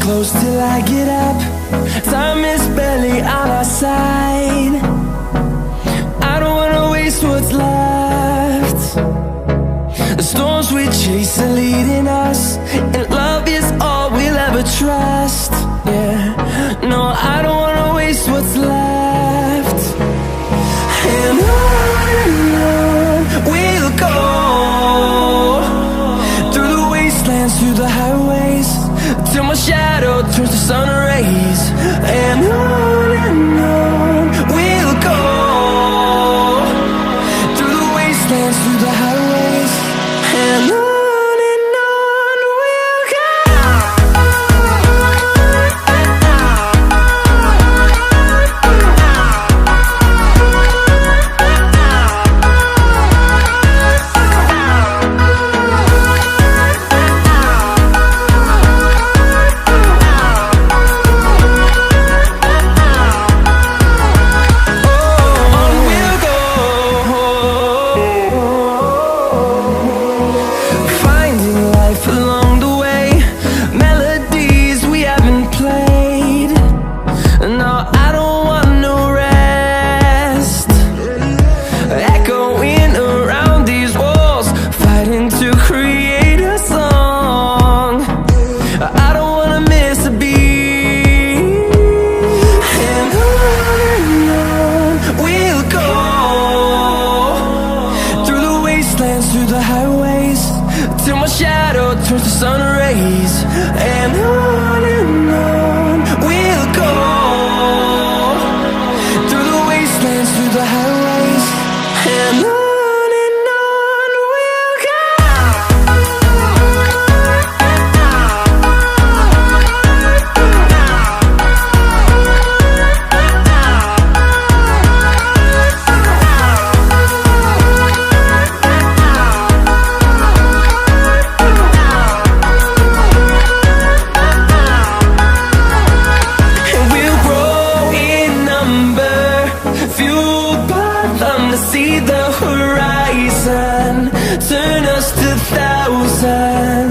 Close till I get up. Time is barely on our side. I don't wanna waste what's left. The storms we chase are leading us, and love is all we'll ever trust. Yeah, no, I don't wanna waste what's left. And on we'll go, through the wastelands, through the highways, till my shadow turns to sun rays. And on we'll go, through the wastelands, through the highways, and on we'll go. Through the highways, till my shadow turns to sun rays. And on we'll go, through the wastelands, through the highways, and on we'll go. See the horizon, turn us to thousands.